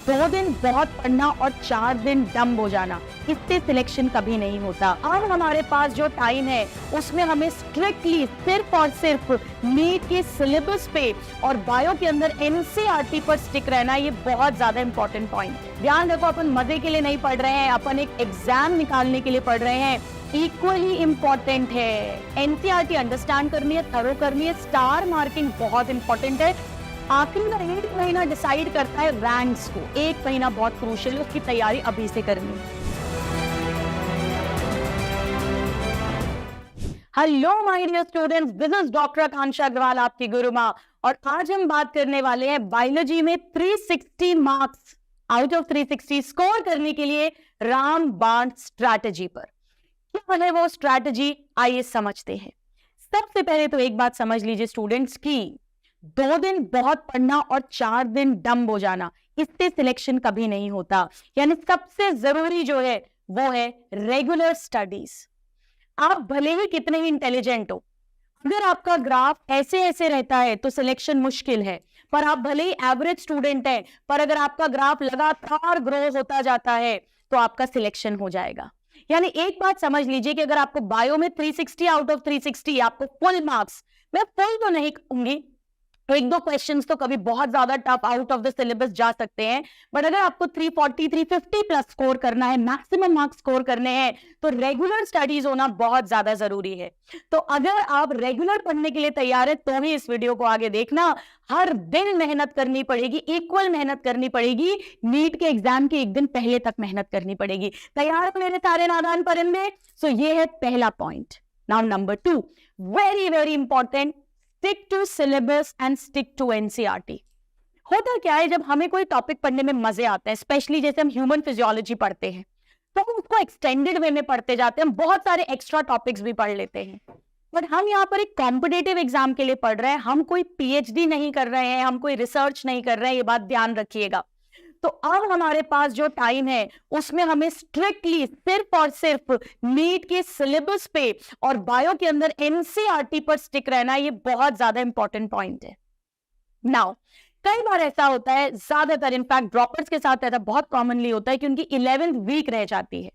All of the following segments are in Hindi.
2 दिन बहुत पढ़ना और 4 दिन डम हो जाना, इससे सिलेक्शन कभी नहीं होता। अब हमारे पास जो टाइम है उसमें हमें स्ट्रिक्टली सिर्फ और सिर्फ नीट के सिलेबस पे और बायो के अंदर एनसीईआरटी पर स्टिक रहना, ये बहुत ज्यादा इंपॉर्टेंट पॉइंट। ध्यान रखो, अपन मजे के लिए नहीं पढ़ रहे हैं, अपन एक एग्जाम निकालने के लिए पढ़ रहे हैं। इक्वली इंपॉर्टेंट है, एनसीईआरटी अंडरस्टैंड करनी है, थरो करनी है, स्टार मार्किंग बहुत इंपॉर्टेंट है। आखिरी का 1 महीना डिसाइड करता है रैंक्स को, 1 महीना बहुत क्रूशियल है, उसकी तैयारी अभी से करनी है। Hello my dear students, this is doctor Akanksha Agarwal, आपकी गुरु माँ, और आज हम बात करने वाले हैं बायोलॉजी में 360 मार्क्स आउट ऑफ 360 स्कोर करने के लिए रामबाण स्ट्रैटेजी पर। क्या है वो स्ट्रैटेजी, आइए समझते हैं। सबसे पहले तो एक बात समझ लीजिए स्टूडेंट्स की 2 दिन बहुत पढ़ना और 4 दिन डम हो जाना, इससे सिलेक्शन कभी नहीं होता। यानी सबसे जरूरी जो है वो है रेगुलर स्टडीज। आप भले ही कितने भी इंटेलिजेंट हो, अगर आपका ग्राफ ऐसे ऐसे रहता है तो सिलेक्शन मुश्किल है। पर आप भले ही एवरेज स्टूडेंट हैं, पर अगर आपका ग्राफ लगातार ग्रो होता जाता है तो आपका सिलेक्शन हो जाएगा। यानी एक बात समझ लीजिए कि अगर आपको बायो में 360 आउट ऑफ 360 आपको फुल मार्क्स, मैं फुल तो नहीं कहूंगी, तो 1-2 क्वेश्चंस तो कभी बहुत ज्यादा tough out of the syllabus जा सकते हैं, बट अगर आपको 340 350 प्लस स्कोर करना है, मैक्सिमम मार्क्स स्कोर करने हैं, तो रेगुलर स्टडीज होना बहुत ज्यादा जरूरी है। तो अगर आप रेगुलर पढ़ने के लिए तैयार है तो ही इस वीडियो को आगे देखना। हर दिन मेहनत करनी पड़ेगी, इक्वल मेहनत करनी पड़ेगी, नीट के एग्जाम के 1 दिन पहले तक मेहनत करनी पड़ेगी। तैयार हो मेरे सारे नादान परिंदे? सो ये है पहला point. Now number 2, very very important, stick to syllabus and stick to NCERT. होता क्या है, जब हमें कोई टॉपिक पढ़ने में मजे आते हैं, स्पेशली जैसे हम ह्यूमन फिजियोलॉजी पढ़ते हैं, तो हम उसको एक्सटेंडेड वे में पढ़ते जाते हैं, हम बहुत सारे एक्स्ट्रा टॉपिक्स भी पढ़ लेते हैं। बट हम यहाँ पर एक कॉम्पिटेटिव एग्जाम के लिए पढ़ रहे हैं, हम कोई पीएचडी नहीं कर रहे हैं, हम कोई रिसर्च नहीं कर रहे हैं, ये बात ध्यान रखिएगा। तो अब हमारे पास जो टाइम है उसमें हमें स्ट्रिक्टली सिर्फ और सिर्फ नीट के सिलेबस पे और बायो के अंदर एनसीईआरटी पर स्टिक रहना, ये बहुत ज्यादा इंपॉर्टेंट पॉइंट है। नाउ कई बार ऐसा होता है, ज्यादातर इनफैक्ट ड्रॉपर्स के साथ ऐसा बहुत कॉमनली होता है कि उनकी 11th वीक रह जाती है,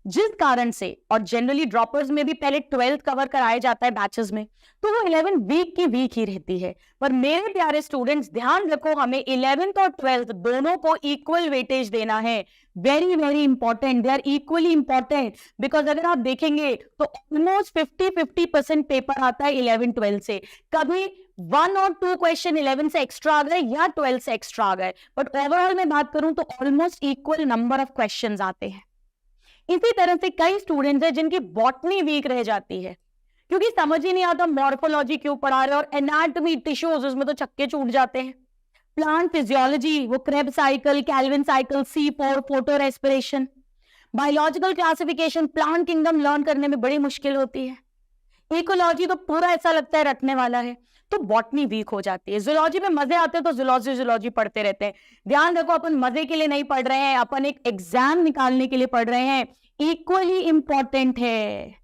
जिस कारण से, और जनरली ड्रॉपर्स में भी पहले 12th कवर कराया जाता है बैचेस में, तो वो 11th वीक की वीक ही रहती है। पर मेरे प्यारे स्टूडेंट्स ध्यान रखो, हमें 11th और 12th दोनों को इक्वल वेटेज देना है। Very very important, they are equally important, because अगर आप देखेंगे तो ऑलमोस्ट 50% पेपर आता है 11-12 से। कभी 1 और 2 क्वेश्चन 11 से एक्स्ट्रा आ गए या 12 से एक्स्ट्रा आ गए, बट ओवरऑल में बात करूं तो almost equal number of question आते हैं। इसी तरह से कई स्टूडेंट्स हैं जिनकी बॉटनी वीक रह जाती है, क्योंकि समझ ही नहीं आता मॉर्फोलॉजी क्यों पढ़ा रहे, और एनाटॉमी टिश्यूज उसमें तो छक्के छूट जाते हैं। प्लांट फिजियोलॉजी, वो Krebs cycle, Calvin cycle, C4, photo respiration, biological classification, plant kingdom learn करने में बड़ी मुश्किल होती है। इकोलॉजी तो पूरा ऐसा लगता है रटने वाला है, तो बॉटनी वीक हो जाती है। जूलॉजी में मजे आते हैं तो जूलॉजी पढ़ते रहते हैं। ध्यान रखो, अपन मजे के लिए नहीं पढ़ रहे हैं, अपन एक एग्जाम निकालने के लिए पढ़ रहे हैं। इक्वली इंपॉर्टेंट है।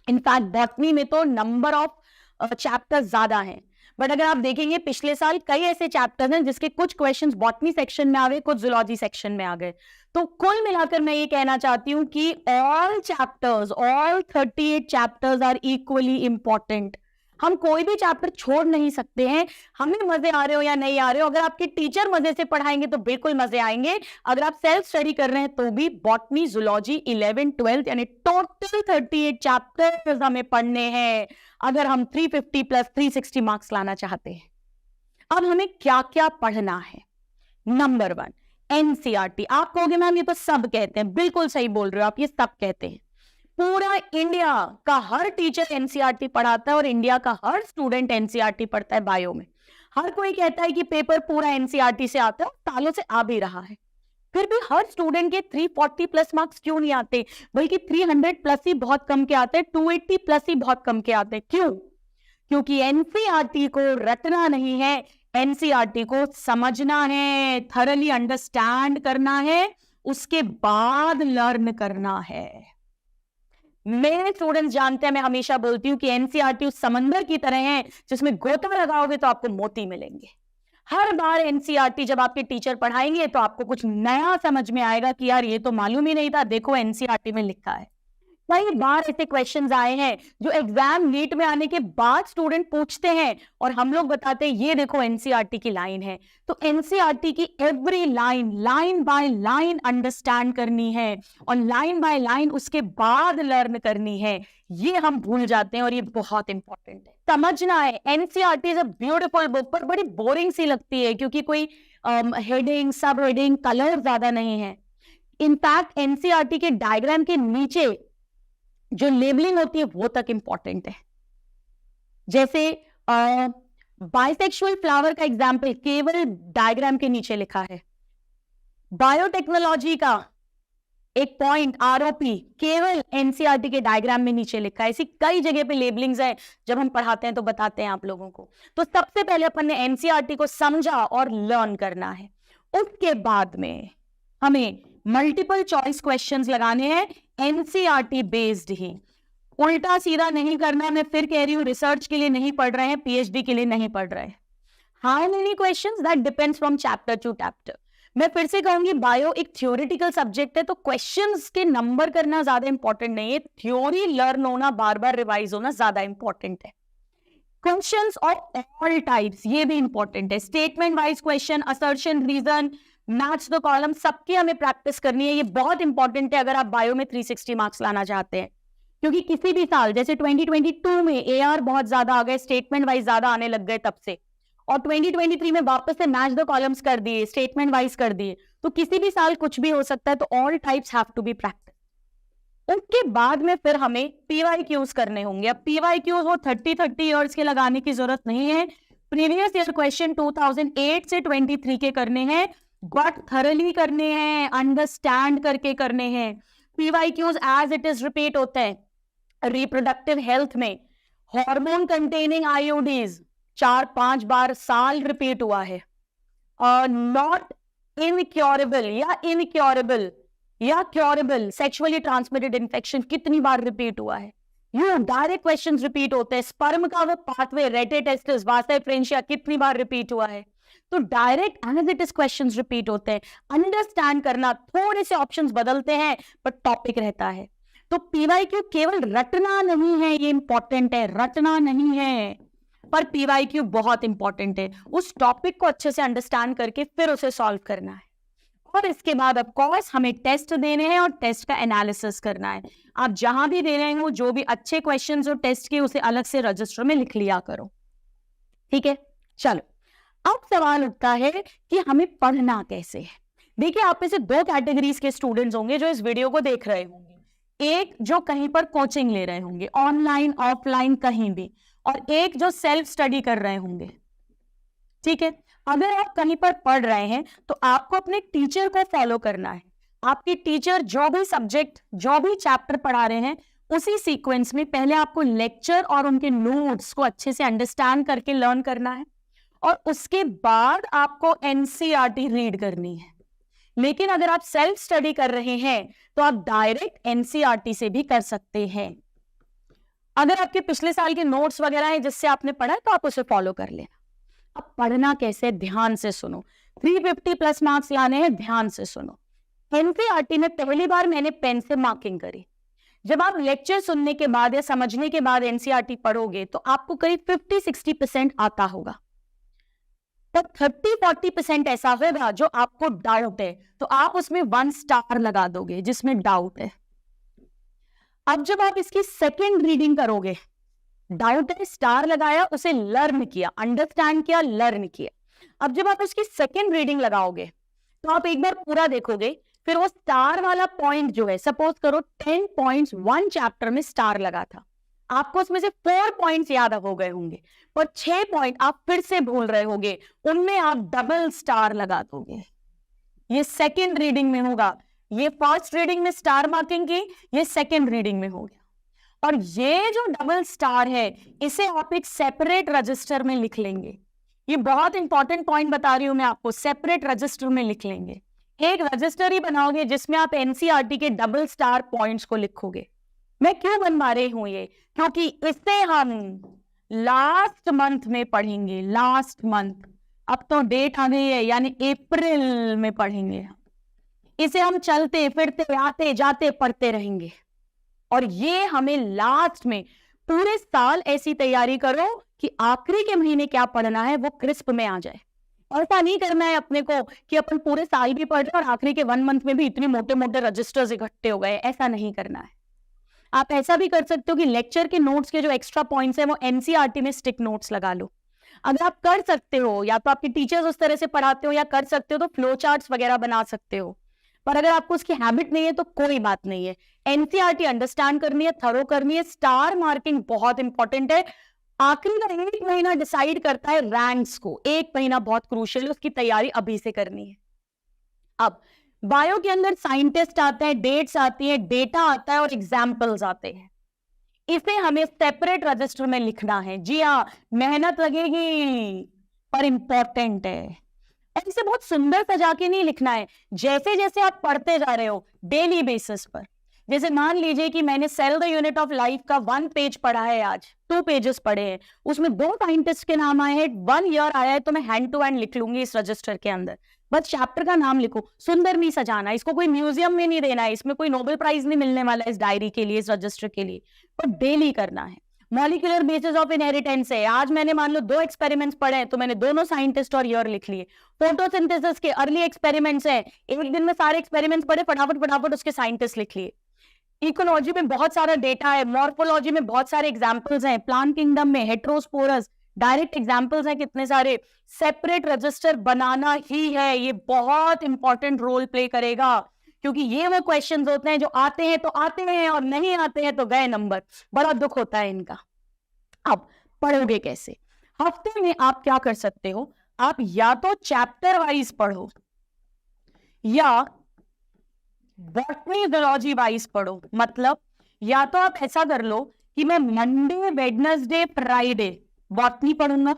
इनफैक्ट बॉटनी में तो नंबर ऑफ चैप्टर्स ज्यादा हैं, बट अगर आप देखेंगे पिछले साल कई ऐसे चैप्टर्स हैं जिसके कुछ क्वेश्चंस बॉटनी सेक्शन में आ गए, कुछ जूलॉजी सेक्शन में आ गए। तो कुल मिलाकर मैं ये कहना चाहती हूं कि all 38 chapters are equally important. हम कोई भी चैप्टर छोड़ नहीं सकते हैं, हमें मजे आ रहे हो या नहीं आ रहे हो। अगर आपके टीचर मजे से पढ़ाएंगे तो बिल्कुल मजे आएंगे, अगर आप सेल्फ स्टडी कर रहे हैं तो भी। बॉटनी, जूलॉजी, 11-12 यानी टोटल 38 चैप्टर्स हमें पढ़ने हैं अगर हम 350 प्लस 360 मार्क्स लाना चाहते हैं। अब हमें क्या क्या पढ़ना है? Number 1, NCERT. आप कहोगे मैम ये तो सब कहते हैं, बिल्कुल सही बोल रहे हो आप, ये सब कहते हैं। पूरा इंडिया का हर टीचर एनसीईआरटी पढ़ाता है और इंडिया का हर स्टूडेंट एनसीईआरटी पढ़ता है बायो में। हर कोई कहता है कि पेपर पूरा एनसीईआरटी से आता है, सालों से आ भी रहा है। फिर भी हर स्टूडेंट के 340 प्लस मार्क्स क्यों नहीं आते, बल्कि 300 प्लस ही बहुत कम के आते हैं, 280 प्लस ही बहुत कम के आते हैं। क्यों? क्योंकि एनसीईआरटी को रटना नहीं है, एनसीईआरटी को समझना है, थरली अंडरस्टैंड करना है, उसके बाद लर्न करना है। मेरे स्टूडेंट्स जानते हैं, मैं हमेशा बोलती हूं कि एनसीईआरटी उस समंदर की तरह है जिसमें गोता लगाओगे तो आपको मोती मिलेंगे। हर बार एनसीईआरटी जब आपके टीचर पढ़ाएंगे तो आपको कुछ नया समझ में आएगा कि यार ये तो मालूम ही नहीं था, देखो एनसीईआरटी में लिखा है। कई बार ऐसे क्वेश्चंस आए हैं जो एग्जाम नीट में आने के बाद स्टूडेंट पूछते हैं और हम लोग बताते हैं ये देखो एनसीईआरटी की लाइन है। तो एनसीईआरटी की every line, line by line understand करनी है और लाइन बाय लाइन उसके बाद लर्न करनी है। ये हम भूल जाते हैं और ये बहुत इंपॉर्टेंट है, समझना है। NCERT is a beautiful book, पर बड़ी बोरिंग सी लगती है क्योंकि कोई हेडिंग, सब हेडिंग, कलर ज्यादा नहीं है। इनफैक्ट एनसीईआरटी के डायग्राम के नीचे जो लेबलिंग होती है वो तक इंपॉर्टेंट है। जैसे बाइसेक्सुअल फ्लावर का एग्जाम्पल केवल डायग्राम के नीचे लिखा है। बायोटेक्नोलॉजी का एक पॉइंट आरओपी केवल एनसीईआरटी के डायग्राम में नीचे लिखा है। ऐसी कई जगह पे लेबलिंग्स है, जब हम पढ़ाते हैं तो बताते हैं आप लोगों को। तो सबसे पहले अपन ने एनसीईआरटी को समझा और लर्न करना है। उसके बाद में हमें मल्टीपल चॉइस क्वेश्चंस लगाने हैं, एनसीईआरटी बेस्ड ही। उल्टा सीधा नहीं करना है। मैं फिर कह रही हूं, रिसर्च के लिए नहीं पढ़ रहे हैं, पीएचडी के लिए नहीं पढ़ रहे हैं। How many questions, that depends from chapter two chapter. मैं फिर से कहूंगी, बायो एक थ्योरेटिकल सब्जेक्ट है, तो क्वेश्चंस के नंबर करना ज्यादा इंपॉर्टेंट नहीं है। थ्योरी लर्न होना, बार बार रिवाइज होना ज्यादा इंपॉर्टेंट है। क्वेश्चंस ऑफ ऑल टाइप्स, ये भी इंपॉर्टेंट है। Statement wise question, assertion, reason, match the column, सबकी हमें प्रैक्टिस करनी है। ये बहुत इंपॉर्टेंट है अगर आप बायो में 360 मार्क्स लाना चाहते हैं, क्योंकि किसी भी साल, जैसे 2022 में एआर बहुत ज्यादा आ गए, स्टेटमेंट वाइज ज्यादा आने लग गए तब से, और 2023 में वापस से मैच द कॉलम्स कर दिए, स्टेटमेंट वाइज कर दिए। तो किसी भी साल कुछ भी हो सकता है, तो all types have to be practice. उसके बाद में फिर हमें पीवाईक्यूज करने होंगे। अब पीवाईक्यूज वो 30 इयर्स के लगाने की जरूरत नहीं है। प्रीवियस ईयर क्वेश्चन 2008 से 23 के करने हैं, बट थरली करने हैं, अंडरस्टैंड करके करने हैं। PYQs as it is repeat होते हैं। रिप्रोडक्टिव हेल्थ में हार्मोन कंटेनिंग आईओडीज 4-5 बार साल रिपीट हुआ है। नॉट इनक्योरेबल या इनक्योरेबल या क्योरेबल सेक्सुअली ट्रांसमिटेड इन्फेक्शन कितनी बार रिपीट हुआ है। ये डायरेक्ट क्वेश्चंस रिपीट होते हैं। स्पर्म का वो पाथवे, रेटेटेस्टिस, वासा फ्रेंशिया कितनी बार रिपीट हुआ है। तो direct as it is questions repeat होते हैं। अंडरस्टैंड करना, थोड़े से ऑप्शंस बदलते हैं पर टॉपिक रहता है। तो पीवाईक्यू केवल रटना नहीं है, ये इंपॉर्टेंट है, रटना नहीं है, पर पीवाईक्यू बहुत इंपॉर्टेंट है। उस टॉपिक को अच्छे से अंडरस्टैंड करके फिर उसे सॉल्व करना है। और इसके बाद ऑफ कोर्स हमें टेस्ट देने हैं और टेस्ट का एनालिसिस करना है। आप जहां भी दे रहे हो, जो भी अच्छे क्वेश्चंस हो टेस्ट के, उसे अलग से रजिस्टर में लिख लिया करो। ठीक है, चलो अब सवाल उठता है कि हमें पढ़ना कैसे है। देखिए, आप में से 2 कैटेगरीज के स्टूडेंट्स होंगे जो इस वीडियो को देख रहे होंगे। एक जो कहीं पर कोचिंग ले रहे होंगे, ऑनलाइन ऑफलाइन कहीं भी, और एक जो सेल्फ स्टडी कर रहे होंगे। ठीक है, अगर आप कहीं पर पढ़ रहे हैं तो आपको अपने टीचर को फॉलो करना है। आपके टीचर जो भी सब्जेक्ट, जो भी चैप्टर पढ़ा रहे हैं, उसी सीक्वेंस में पहले आपको लेक्चर और उनके नोट्स को अच्छे से अंडरस्टैंड करके लर्न करना है, और उसके बाद आपको एनसीईआरटी रीड करनी है। लेकिन अगर आप सेल्फ स्टडी कर रहे हैं तो आप डायरेक्ट एनसीईआरटी से भी कर सकते हैं। अगर आपके पिछले साल के नोट्स वगैरह हैं जिससे आपने पढ़ा है तो आप उसे फॉलो कर लेना। अब पढ़ना कैसे, ध्यान से सुनो। 350 प्लस मार्क्स लाने हैं, ध्यान से सुनो। एनसीईआरटी में पहली बार मैंने पेन से मार्किंग करी। जब आप लेक्चर सुनने के बाद या समझने के बाद एनसीईआरटी पढ़ोगे तो आपको करीब 50-60% आता होगा। तब 30-40% ऐसा होगा जो आपको डाउट है, तो आप उसमें 1 स्टार लगा दोगे जिसमें डाउट है। अब जब आप इसकी सेकेंड रीडिंग करोगे, डाउट है, स्टार लगाया, उसे लर्न किया, अंडरस्टैंड किया, लर्न किया। अब जब आप उसकी सेकेंड रीडिंग लगाओगे तो आप एक बार पूरा देखोगे, फिर वो स्टार वाला पॉइंट जो है, सपोज करो 10 पॉइंट्स 1 चैप्टर में स्टार लगा था, आपको उसमें से 4 पॉइंट्स याद हो गए होंगे, पर 6 पॉइंट आप फिर से भूल रहे होंगे, उनमें आप डबल स्टार लगा दोगे। ये सेकेंड रीडिंग में होगा। ये फर्स्ट रीडिंग में स्टार मार्किंग की, ये सेकेंड रीडिंग में हो गया। और ये जो डबल स्टार है, इसे आप एक सेपरेट रजिस्टर में लिख लेंगे। ये बहुत इंपॉर्टेंट पॉइंट बता रही हूं मैं आपको, सेपरेट रजिस्टर में लिख लेंगे। एक रजिस्टर ही बनाओगे जिसमें आप एनसीईआरटी के डबल स्टार पॉइंट्स को लिखोगे। मैं क्यों बनवा रही हूं ये, क्योंकि इसे हम लास्ट मंथ में पढ़ेंगे। लास्ट मंथ अब तो डेट आ गई है, यानी अप्रैल में पढ़ेंगे। इसे हम चलते फिरते आते जाते पढ़ते रहेंगे, और ये हमें लास्ट में पूरे साल ऐसी तैयारी करो कि आखिरी के महीने क्या पढ़ना है वो क्रिस्प में आ जाए। ऐसा नहीं करना है अपने को कि अपन पूरे साल भी पढ़ रहे और आखिरी के 1 मंथ में भी इतने मोटे मोटे रजिस्टर्स इकट्ठे हो गए, ऐसा नहीं करना है। आप ऐसा भी कर सकते हो कि लेक्चर के नोट्स के जो एक्स्ट्रा पॉइंट्स हैं वो एनसीईआरटी में स्टिक नोट्स लगा लो। अगर आप कर सकते हो, या तो आपके टीचर्स उस तरह से पढ़ाते हो या कर सकते हो, तो फ्लो चार्ट्स वगैरह बना सकते हो। पर अगर आपको उसकी हैबिट नहीं है तो कोई बात नहीं है, एनसीईआरटी अंडरस्टैंड करनी है, थरो करनी है। स्टार मार्किंग बहुत इंपॉर्टेंट है। आखिरी का 1 महीना डिसाइड करता है रैंक्स को, 1 महीना बहुत क्रूशियल है, उसकी तैयारी अभी से करनी है। अब बायो के अंदर साइंटिस्ट आते हैं, डेट्स आती है, डेटा आता है और एग्जाम्पल्स आते हैं। इसे हमें सेपरेट रजिस्टर में लिखना है। जी हाँ, मेहनत लगेगी पर इंपॉर्टेंट है। और इसे बहुत सुंदर सजा के नहीं लिखना है, जैसे जैसे आप पढ़ते जा रहे हो डेली बेसिस पर। जैसे मान लीजिए कि मैंने cell the unit of life का 1 पेज पढ़ा है, आज 2 पेजेस पढ़े हैं, उसमें 2 साइंटिस्ट के नाम आए हैं, 1 ईयर आया है, तो मैं हैंड टू हैंड लिख लूंगी इस रजिस्टर के अंदर। बस चैप्टर का नाम लिखो, सुंदर नहीं सजाना, इसको कोई म्यूजियम में नहीं देना है, इसमें कोई नोबेल प्राइज नहीं मिलने वाला है इस डायरी के लिए, इस रजिस्टर के लिए, पर डेली करना है। मॉलिक्यूलर बेसिस ऑफ इनहेरिटेंस है, आज मैंने मान लो 2 एक्सपेरिमेंट्स पढ़े हैं, तो मैंने दोनों साइंटिस्ट और ईयर लिख लिए। फोटोसिंथेसिस के अर्ली एक्सपेरिमेंट्स हैं, एक दिन में सारे एक्सपेरिमेंट्स पढ़े, फटाफट फटाफट उसके साइंटिस्ट लिख लिए। इकोलॉजी में बहुत सारा डेटा है, मॉर्फोलॉजी में बहुत सारे एग्जाम्पल्स हैं, प्लांट किंगडम में हेट्रोस्पोरस, डायरेक्ट एग्जाम्पल्स हैं कितने सारे। सेपरेट रजिस्टर बनाना ही है, ये बहुत इंपॉर्टेंट रोल प्ले करेगा, क्योंकि ये वो क्वेश्चंस होते हैं जो आते हैं तो आते हैं और नहीं आते हैं तो गए नंबर। बड़ा दुख होता है इनका। अब पढ़ोगे कैसे? हफ्ते में आप क्या कर सकते हो, आप या तो चैप्टर वाइज पढ़ो या बॉटनी जूलॉजी वाइज पढ़ो। मतलब या तो आप ऐसा कर लो कि मैं मंडे वेडनेसडे फ्राइडे बॉटनी पढ़ूंगा,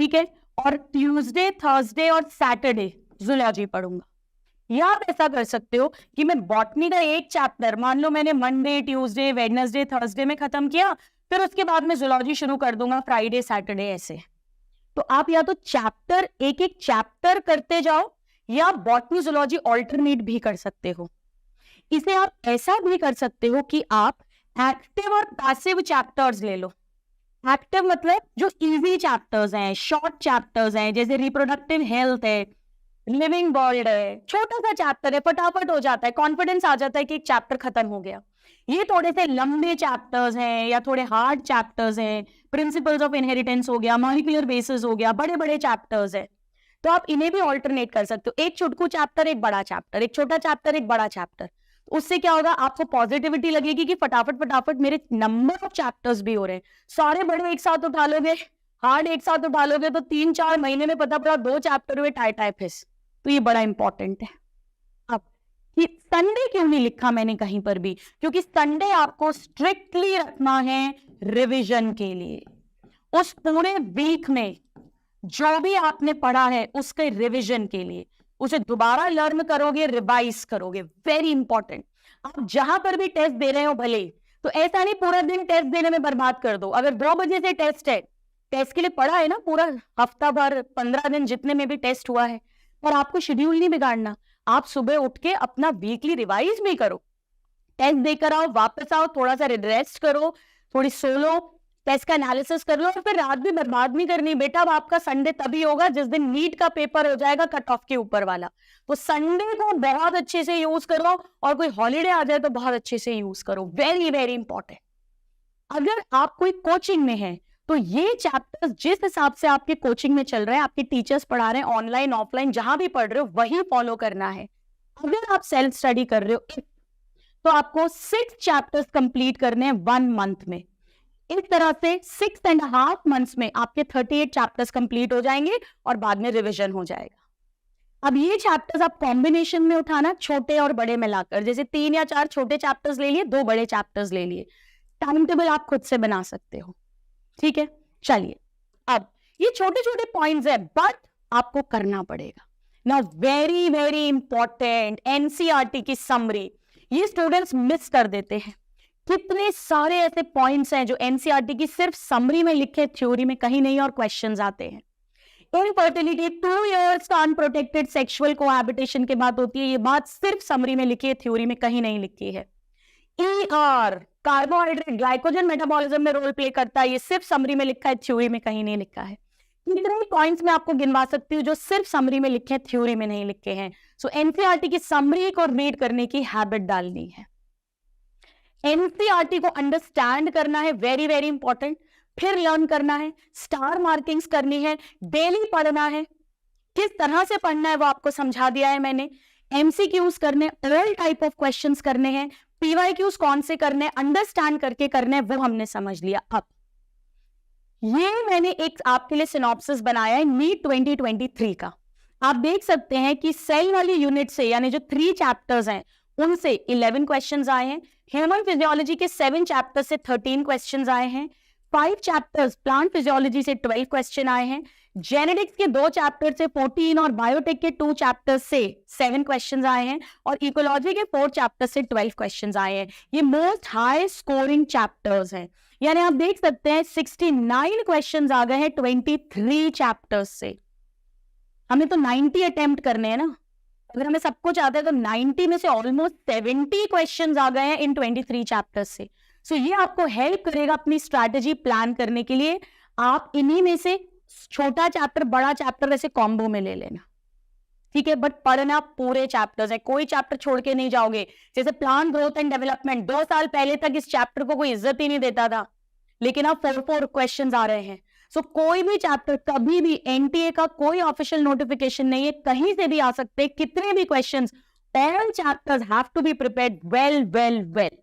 ठीक है, और ट्यूसडे थर्सडे और सैटरडे जूलॉजी पढ़ूंगा। या आप ऐसा कर सकते हो कि मैं बॉटनी का एक चैप्टर मान लो मैंने मंडे ट्यूसडे वेडनेसडे थर्सडे में खत्म किया, फिर उसके बाद में जूलॉजी शुरू कर दूंगा फ्राइडे सैटरडे ऐसे। तो आप या तो चैप्टर एक एक चैप्टर करते जाओ या बॉटनी जूलॉजी ऑल्टरनेट भी कर सकते हो। इसे आप ऐसा भी कर सकते हो कि आप एक्टिव और पैसिव चैप्टर्स ले लो। एक्टिव मतलब जो इजी चैप्टर्स हैं, शॉर्ट चैप्टर्स हैं, जैसे रिप्रोडक्टिव हेल्थ है, लिविंग वर्ल्ड है, छोटा सा चैप्टर है, फटाफट हो जाता है, कॉन्फिडेंस आ जाता है कि एक चैप्टर खत्म हो गया। ये थोड़े से लंबे चैप्टर्स हैं या थोड़े हार्ड चैप्टर्स हैं, प्रिंसिपल्स ऑफ इनहेरिटेंस हो गया, मॉलिक्यूलर बेसिस हो गया, बड़े बड़े चैप्टर्स है, तो आप इन्हें भी ऑल्टरनेट कर सकते हो। एक चुटकू चैप्टर एक बड़ा चैप्टर, एक छोटा चैप्टर एक बड़ा चैप्टर। उससे क्या होगा, आपको पॉजिटिविटी लगेगी कि फटाफट फटाफट मेरे नंबर ऑफ चैप्टर्स भी हो रहे हैं। सारे बड़े एक साथ उठा लोगे, हार्ड एक साथ उठा लोगे, तो 3-4 महीने में पता पड़ा 2 चैप्टर हुए टाइटाइफिस। तो ये बड़ा इंपॉर्टेंट है। अब कि संडे क्यों नहीं लिखा मैंने कहीं पर भी, क्योंकि संडे आपको स्ट्रिक्टली रखना है रिविजन के लिए। उस पूरे वीक में जो भी आपने पढ़ा है उसके रिवीजन के लिए, उसे दोबारा लर्न करोगे, रिवाइज करोगे, वेरी इंपॉर्टेंट। आप जहां पर भी टेस्ट दे रहे हो भले, तो ऐसा नहीं पूरा दिन टेस्ट देने में बर्बाद कर दो। अगर 2 बजे से टेस्ट है, टेस्ट के लिए पढ़ा है ना पूरा हफ्ता भर, 15 दिन जितने में भी टेस्ट हुआ है, पर आपको शेड्यूल नहीं बिगाड़ना। आप सुबह उठ के अपना वीकली रिवाइज भी करो, टेस्ट देकर आओ, वापस आओ, थोड़ा सा रेस्ट करो, थोड़ी सो लो, टेस्ट का एनालिसिस कर लो, और फिर रात भी बर्बाद नहीं करनी बेटा। अब आपका संडे तभी होगा जिस दिन नीट का पेपर हो जाएगा कट ऑफ के ऊपर वाला। तो संडे को बहुत अच्छे से यूज करो, और कोई हॉलीडे आ जाए तो बहुत अच्छे से यूज करो, वेरी वेरी इंपॉर्टेंट। अगर आप कोई कोचिंग में है तो ये चैप्टर्स जिस हिसाब से आपके कोचिंग में चल रहे हैं, आपके टीचर्स पढ़ा रहे हैं, ऑनलाइन ऑफलाइन जहां भी पढ़ रहे हो वही फॉलो करना है। अगर आप सेल्फ स्टडी कर रहे हो तो आपको 6 चैप्टर्स कंप्लीट करने हैं 1 मंथ में। इस तरह से 6.5 मंथ्स में आपके 38 चैप्टर्स कंप्लीट हो जाएंगे और बाद में रिवीजन हो जाएगा। अब ये चैप्टर्स आप कॉम्बिनेशन में उठाना, छोटे और बड़े मिलाकर, जैसे 3 या 4 छोटे चैप्टर्स ले लिए, 2 बड़े चैप्टर्स ले लिए। टाइम टेबल आप खुद से बना सकते हो, ठीक है। चलिए, अब ये छोटे छोटे पॉइंट्स है, बट आपको करना पड़ेगा ना। वेरी वेरी इंपॉर्टेंट, एनसीईआरटी की समरी ये स्टूडेंट्स मिस कर देते हैं। कितने सारे ऐसे पॉइंट्स हैं जो एनसीईआरटी की सिर्फ समरी में लिखे, थ्योरी में कहीं नहीं, और क्वेश्चंस आते हैं। इनफर्टिलिटी 2 years का अनप्रोटेक्टेड सेक्सुअल कोहैबिटेशन के बाद होती है। ये बात सिर्फ समरी में लिखी है, थ्योरी में कहीं नहीं लिखी है। ER कार्बोहाइड्रेट ग्लाइकोजन मेटाबॉलिज्म में रोल प्ले करता है, ये सिर्फ समरी में लिखा है, थ्योरी में कहीं नहीं लिखा है। कितने पॉइंट्स में आपको गिनवा सकती हूँ जो सिर्फ समरी में लिखे हैं, थ्योरी में नहीं लिखे हैं। सो एनसीईआरटी की समरी को रीड करने की हैबिट डालनी है। एनसीईआरटी को अंडरस्टैंड करना है, वेरी वेरी इंपॉर्टेंट, फिर लर्न करना है, स्टार मार्किंग्स करनी है, डेली पढ़ना है। किस तरह से पढ़ना है वो आपको समझा दिया है मैंने। एमसीक्यूज करने, ऑल टाइप ऑफ क्वेश्चंस करने हैं, पीवाईक्यूज कौन से करने, अंडरस्टैंड करके करने हैं, वो हमने समझ लिया। अब ये मैंने एक आपके लिए सिनॉप्सिस बनाया है नीट 2023 का। आप देख सकते हैं कि सेल वाली यूनिट से, यानी जो 3 चैप्टर्स हैं उनसे 11 क्वेश्चंस आए हैं। ह्यूमन फिजियोलॉजी के 7 चैप्टर से 13 क्वेश्चंस आए हैं। 5 चैप्टर्स प्लांट फिजियोलॉजी से 12 क्वेश्चन आए हैं। जेनेटिक्स के 2 चैप्टर से 14 और बायोटेक के 2 चैप्टर्स से 7 क्वेश्चंस आए हैं और इकोलॉजी के 4 चैप्टर से 12 क्वेश्चंस आए हैं। ये मोस्ट हाई स्कोरिंग चैप्टर्स हैं, यानी आप देख सकते हैं 69 क्वेश्चंस आ गए हैं 23 चैप्टर्स से। हमें तो 90 अटेम्प्ट करने हैं ना, अगर हमें सब कुछ आता है तो 90 में से ऑलमोस्ट 70 क्वेश्चंस आ गए हैं इन 23 चैप्टर्स से। सो ये आपको हेल्प करेगा अपनी स्ट्रैटेजी प्लान करने के लिए। आप इन्हीं में से छोटा चैप्टर बड़ा चैप्टर ऐसे कॉम्बो में ले लेना, ठीक है, बट पढ़ना पूरे चैप्टर्स है, कोई चैप्टर छोड़ के नहीं जाओगे। जैसे प्लांट ग्रोथ एंड डेवलपमेंट, 2 साल पहले तक इस चैप्टर को कोई इज्जत ही नहीं देता था, लेकिन अब 4 क्वेश्चंस आ रहे हैं। सो कोई भी चैप्टर कभी भी, एनटीए का कोई ऑफिशियल नोटिफिकेशन नहीं है, कहीं से भी आ सकते, कितने भी questions, all chapters have to be prepared well well well.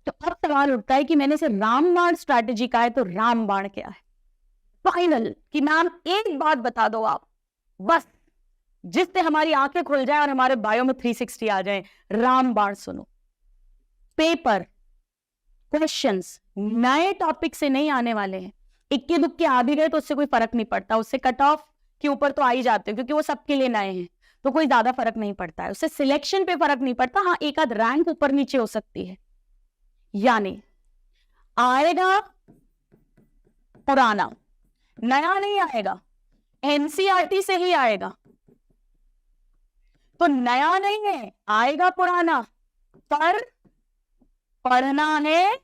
तो अब सवाल उठता है कि मैंने से रामबाण स्ट्रैटेजी का है, तो रामबाण क्या है? फाइनल कि मैम एक बात बता दो आप, बस जिससे हमारी आंखें खुल जाए और हमारे बायो में 360 आ जाए। रामबाण सुनो, पेपर क्वेश्चंस नए टॉपिक से नहीं आने वाले हैं। इक्के दुक्के आ भी गए तो उससे कोई फर्क नहीं पड़ता, उससे कट ऑफ के ऊपर तो आ ही जाते हैं क्योंकि वो सबके लिए नए हैं, तो कोई ज्यादा फर्क नहीं पड़ता है, उससे सिलेक्शन पे फर्क नहीं पड़ता। हाँ, एक आध रैंक ऊपर नीचे हो सकती है। यानी आएगा पुराना, नया नहीं आएगा, एनसीईआरटी से ही आएगा। तो नया नहीं है, आएगा पुराना, पर पढ़ना है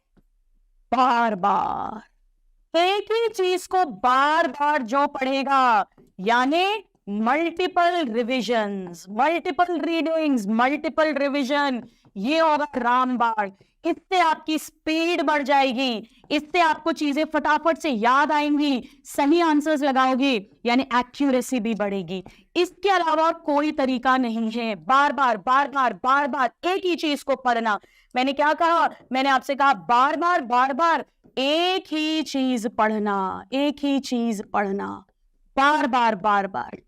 बार बार। एक ही चीज को बार बार जो पढ़ेगा, यानी multiple revisions, multiple readings, multiple revision, ये होगा रामबाण। इससे आपकी स्पीड बढ़ जाएगी, इससे आपको चीजें फटाफट से याद आएंगी, सही आंसर्स लगाओगे, यानी एक्यूरेसी भी बढ़ेगी। इसके अलावा कोई तरीका नहीं है। बार बार बार बार बार बार एक ही चीज को पढ़ना। मैंने क्या कहा? मैंने आपसे कहा बार बार बार बार एक ही चीज पढ़ना, एक ही चीज पढ़ना, बार बार बार बार।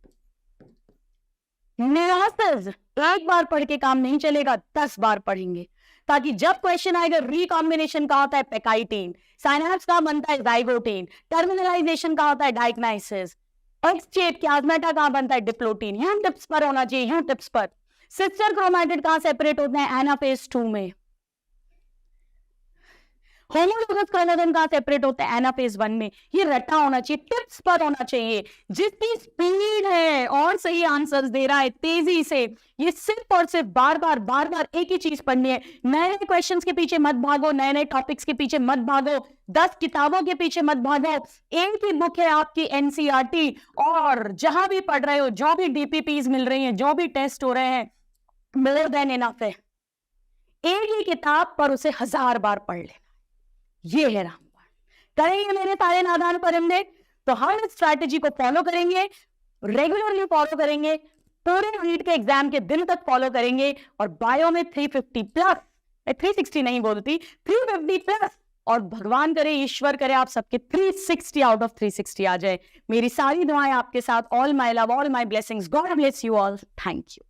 न्यूआंसेस एक बार पढ़ के काम नहीं चलेगा, 10 बार पढ़ेंगे, ताकि जब क्वेश्चन आएगा रिकॉम्बिनेशन का होता है पैकाइटीन, साइनैप्स का बनता है जाइगोटीन, टर्मिनलाइजेशन का होता है डाइग्नाइसिस, एक्सचेट प्लाज्मेटा का बनता है डिप्लोटीन। यहाँ टिप्स पर होना चाहिए, यहाँ टिप्स पर। सिस्टर क्रोमैटिड कहां सेपरेट होते हैं? एनाफेज 2 में। होमोलोगस क्रोमोसोम कहां सेपरेट होते हैं? एनाफेज 1 में। ये रटा होना चाहिए, टिप्स पर होना चाहिए। जितनी स्पीड है और सही आंसर्स दे रहा है तेजी से, ये सिर्फ और सिर्फ बार बार बार बार एक ही चीज पढ़नी है। नए नए क्वेश्चंस के पीछे मत भागो, नए नए टॉपिक्स के पीछे मत भागो, 10 किताबों के पीछे मत भागो। एक ही बुक है आपकी एनसीईआरटी, और जहां भी पढ़ रहे हो, जो भी डीपीपीज मिल रही है, जो भी टेस्ट हो रहे हैं, मोर देन इनफ है। एक ही किताब पर उसे 1000 बार पढ़ लेना, ये है रामबाण। करेंगे मेरे सारे नादान परिंदे? तो हम इस स्ट्रैटेजी को फॉलो करेंगे, रेगुलरली फॉलो करेंगे, पूरे नीट के एग्जाम के दिन तक फॉलो करेंगे, और बायो में 350 प्लस, 360 नहीं बोलती, 350 प्लस, और भगवान करे, ईश्वर करे, आप सबके 360 आउट ऑफ 360 आ जाए। मेरी सारी दुआएं आपके साथ। All my love, all my blessings, God bless you all, thank you.